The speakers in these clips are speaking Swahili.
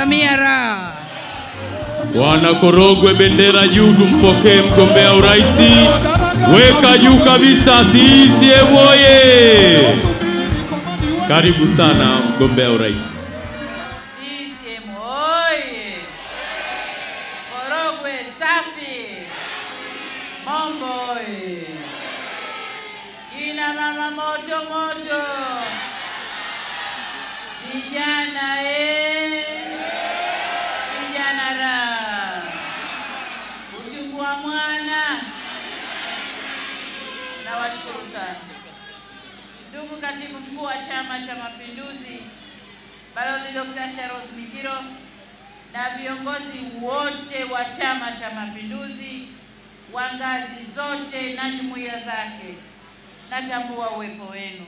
Samia ra. Wana Korogwe bendera juu, tumpokee mgombea urais. Weka juu kabisa, CCM oye! Karibu sana mgombea urais. CCM oye! Korogwe safi! Mombo oye! Kina mama moto moto! Vijana vijana ra! Uchungu wa mwana! Nawashukuru sana. Ndugu Katibu Mkuu wa Chama cha Mapinduzi, Balozi Dr. Sharos Migiro na viongozi wote wa Chama cha Mapinduzi wa ngazi zote na jumuiya zake, natambua uwepo wenu.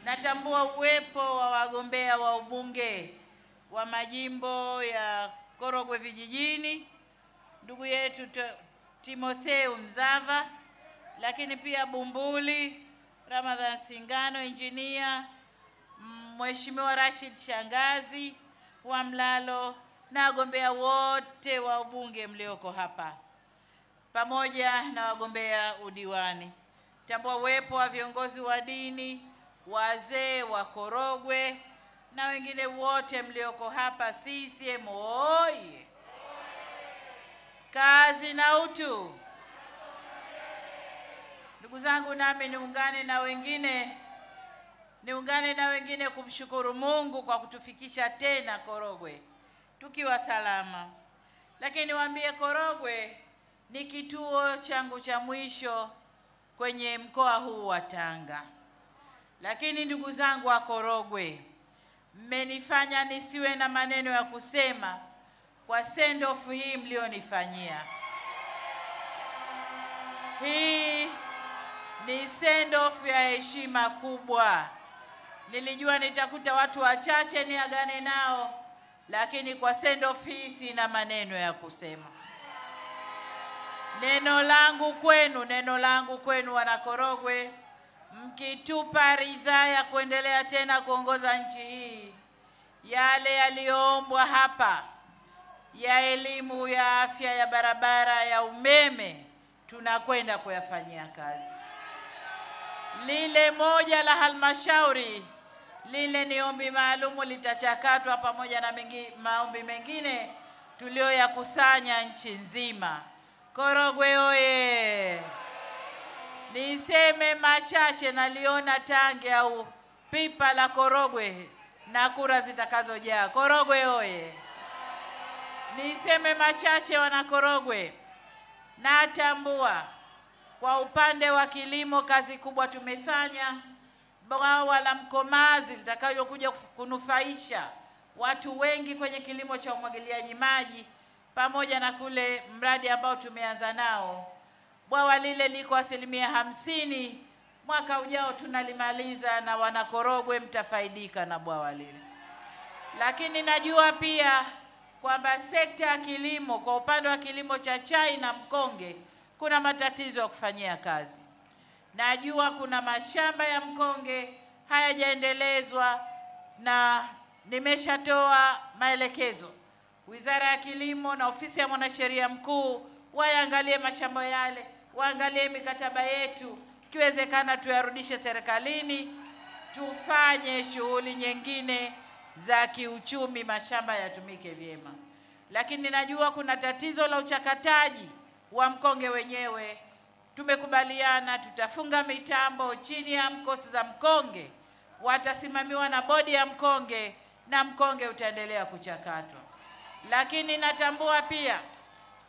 Natambua uwepo wa wagombea wa ubunge wa majimbo ya Korogwe Vijijini, ndugu yetu Timotheo Mzava, lakini pia Bumbuli, Ramadhan Singano, Engineer, Mheshimiwa Rashid Shangazi wa Mlalo na wagombea wote wa ubunge mlioko hapa, pamoja na wagombea udiwani. Tambua uwepo wa viongozi wa dini, wazee wa Korogwe na wengine wote mlioko hapa. CCM oye! Kazi na utu. Ndugu zangu, nami niungane na wengine kumshukuru Mungu kwa kutufikisha tena Korogwe tukiwa salama. Lakini niwaambie, Korogwe ni kituo changu cha mwisho kwenye mkoa huu wa Tanga. Lakini ndugu zangu wa Korogwe, mmenifanya nisiwe na maneno ya kusema kwa send off hii mlionifanyia. Hii ni send off ya heshima kubwa. Nilijua nitakuta watu wachache niagane nao, lakini kwa send off hii sina maneno ya kusema. Neno langu kwenu wana Korogwe, mkitupa ridhaa ya kuendelea tena kuongoza nchi hii, yale yaliyoombwa hapa ya elimu, ya afya, ya barabara, ya umeme, tunakwenda kuyafanyia kazi. Lile moja la halmashauri, lile ni ombi maalumu, litachakatwa pamoja na maombi mengine tulioyakusanya nchi nzima. Korogwe oye! Niseme machache, naliona tange au pipa la Korogwe na kura zitakazojaa. Korogwe oye! Niseme machache, wana Korogwe. Natambua kwa upande wa kilimo kazi kubwa tumefanya. Bwawa la Mkomazi litakayokuja kunufaisha watu wengi kwenye kilimo cha umwagiliaji maji, pamoja na kule mradi ambao tumeanza nao. Bwawa lile liko 50%. Mwaka ujao tunalimaliza na wana Korogwe mtafaidika na bwawa lile. Lakini najua pia kwamba sekta ya kilimo, kwa upande wa kilimo cha chai na mkonge, kuna matatizo ya kufanyia kazi. Najua kuna mashamba ya mkonge hayajaendelezwa, na nimeshatoa maelekezo Wizara ya Kilimo na Ofisi ya Mwanasheria Mkuu waangalie mashamba yale, waangalie mikataba yetu, ikiwezekana tuyarudishe serikalini, tufanye shughuli nyingine za kiuchumi, mashamba yatumike vyema. Lakini najua kuna tatizo la uchakataji wa mkonge wenyewe. Tumekubaliana tutafunga mitambo chini ya mkosi za mkonge, watasimamiwa na bodi ya mkonge na mkonge utaendelea kuchakatwa. Lakini natambua pia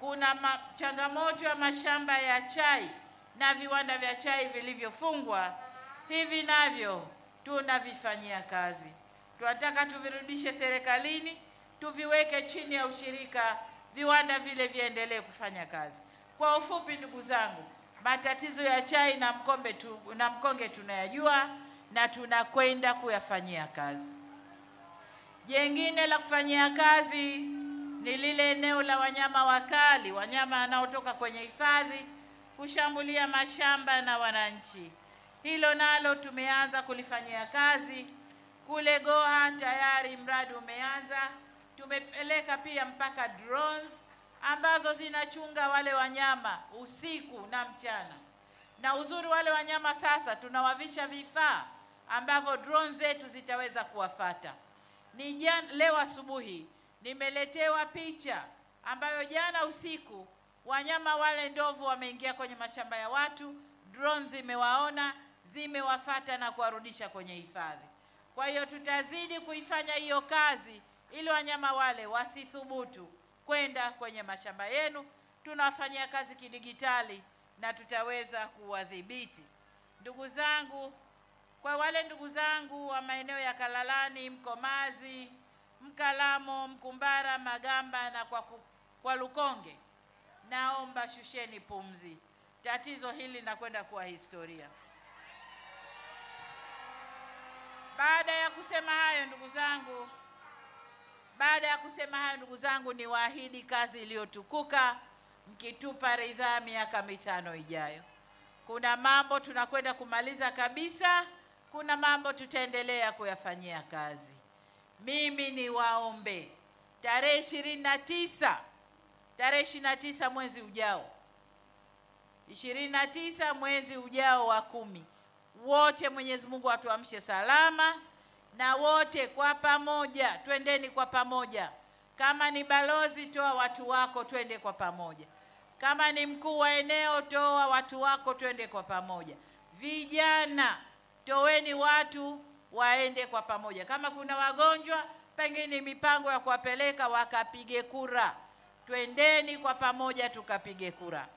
kuna changamoto ya mashamba ya chai na viwanda vya chai vilivyofungwa. Hivi navyo tunavifanyia kazi. Tunataka tuvirudishe serikalini, tuviweke chini ya ushirika, viwanda vile viendelee kufanya kazi. Kwa ufupi, ndugu zangu, matatizo ya chai na mkonge tunayajua na tunakwenda kuyafanyia kazi. Jengine la kufanyia kazi ni lile eneo la wanyama wakali, wanyama wanaotoka kwenye hifadhi kushambulia mashamba na wananchi. Hilo nalo tumeanza kulifanyia kazi. Kule Goha tayari mradi umeanza Tumepeleka pia mpaka drones ambazo zinachunga wale wanyama usiku na mchana. Na uzuri wale wanyama sasa tunawavisha vifaa ambavyo drones zetu zitaweza kuwafata. Leo asubuhi nimeletewa picha ambayo jana usiku wanyama wale ndovu wameingia kwenye mashamba ya watu, drones zimewaona, zimewafata na kuwarudisha kwenye hifadhi. Kwa hiyo tutazidi kuifanya hiyo kazi ili wanyama wale wasithubutu kwenda kwenye mashamba yenu. Tunafanyia kazi kidigitali na tutaweza kuwadhibiti. Ndugu zangu, kwa wale ndugu zangu wa maeneo ya Kalalani, Mkomazi, Mkalamo, Mkumbara, Magamba na kwa Lukonge, naomba shusheni pumzi. Tatizo hili linakwenda kuwa historia. Baada ya kusema hayo ndugu zangu, ni waahidi kazi iliyotukuka mkitupa ridhaa miaka 5 ijayo. Kuna mambo tunakwenda kumaliza kabisa, kuna mambo tutaendelea kuyafanyia kazi. Mimi ni waombe tarehe 29 mwezi ujao, 29 mwezi ujao wa 10, wote Mwenyezi Mungu atuamshe salama, na wote kwa pamoja twendeni kwa pamoja. Kama ni balozi, toa watu wako twende kwa pamoja. Kama ni mkuu wa eneo, toa watu wako twende kwa pamoja. Vijana, toweni watu waende kwa pamoja. Kama kuna wagonjwa, pengine mipango ya kuwapeleka wakapige kura. Twendeni kwa pamoja tukapige kura.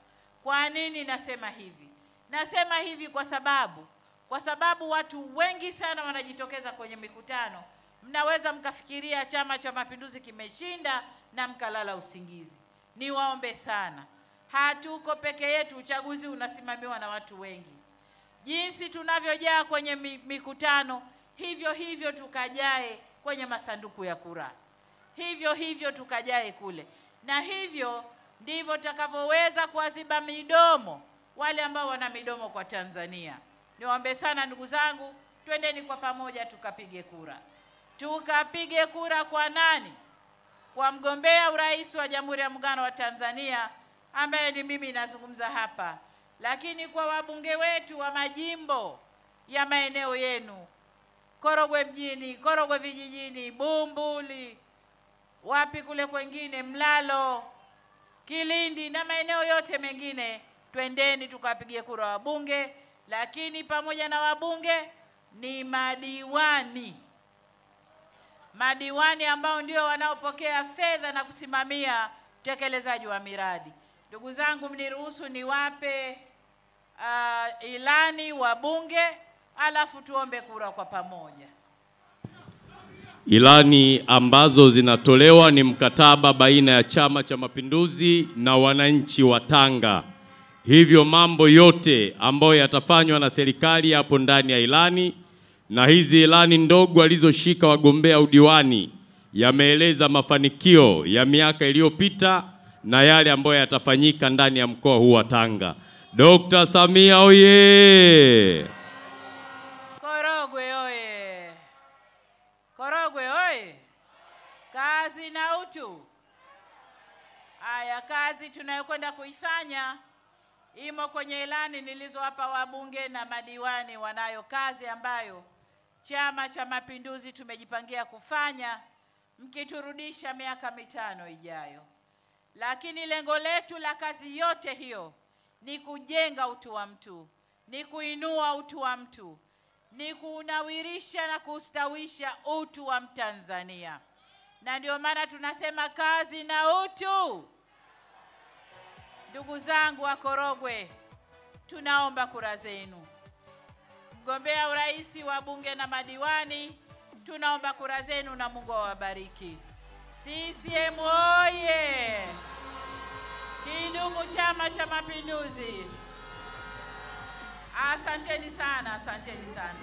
Kwa nini nasema hivi? Nasema hivi kwa sababu watu wengi sana wanajitokeza kwenye mikutano. Mnaweza mkafikiria Chama cha Mapinduzi kimeshinda na mkalala usingizi. Niwaombe sana, hatuko peke yetu, uchaguzi unasimamiwa na watu wengi. Jinsi tunavyojaa kwenye mikutano, hivyo tukajae kwenye masanduku ya kura. Hivyo tukajae kule. Na hivyo ndivyo tutakavyoweza kuwaziba midomo wale ambao wana midomo kwa Tanzania. Niwaombe sana ndugu zangu, twendeni kwa pamoja tukapige kura. Tukapige kura kwa nani? Kwa mgombea urais wa Jamhuri ya Muungano wa Tanzania ambaye ni mimi nazungumza hapa. Lakini kwa wabunge wetu wa majimbo ya maeneo yenu, Korogwe mjini, Korogwe vijijini, Bumbuli, wapi kule kwengine, Mlalo, Kilindi na maeneo yote mengine, twendeni tukapige kura wabunge. Lakini pamoja na wabunge ni madiwani ambao ndio wanaopokea fedha na kusimamia utekelezaji wa miradi. Ndugu zangu, mniruhusu niwape ilani wabunge, alafu tuombe kura kwa pamoja. Ilani ambazo zinatolewa ni mkataba baina ya Chama cha Mapinduzi na wananchi wa Tanga. Hivyo mambo yote ambayo yatafanywa na serikali yapo ndani ya ilani, na hizi ilani ndogo alizoshika wagombea udiwani yameeleza mafanikio ya miaka iliyopita na yale ambayo yatafanyika ndani ya mkoa huu wa Tanga. Dr. Samia oye! Korogwe oye! Korogwe oye! Kazi na utu. Aya, kazi tunayokwenda kuifanya imo kwenye ilani nilizowapa wabunge na madiwani. Wanayo kazi ambayo Chama cha Mapinduzi tumejipangia kufanya mkiturudisha miaka 5 ijayo. Lakini lengo letu la kazi yote hiyo ni kujenga utu wa mtu, ni kuinua utu wa mtu, ni kuunawirisha na kustawisha utu wa Mtanzania. Na ndio maana tunasema kazi na utu. Ndugu zangu wa Korogwe, tunaomba kura zenu. Mgombea urais wa bunge na madiwani, tunaomba kura zenu na Mungu awabariki. CCM oye! Kidumu Chama cha Mapinduzi! Asanteni sana, asanteni sana.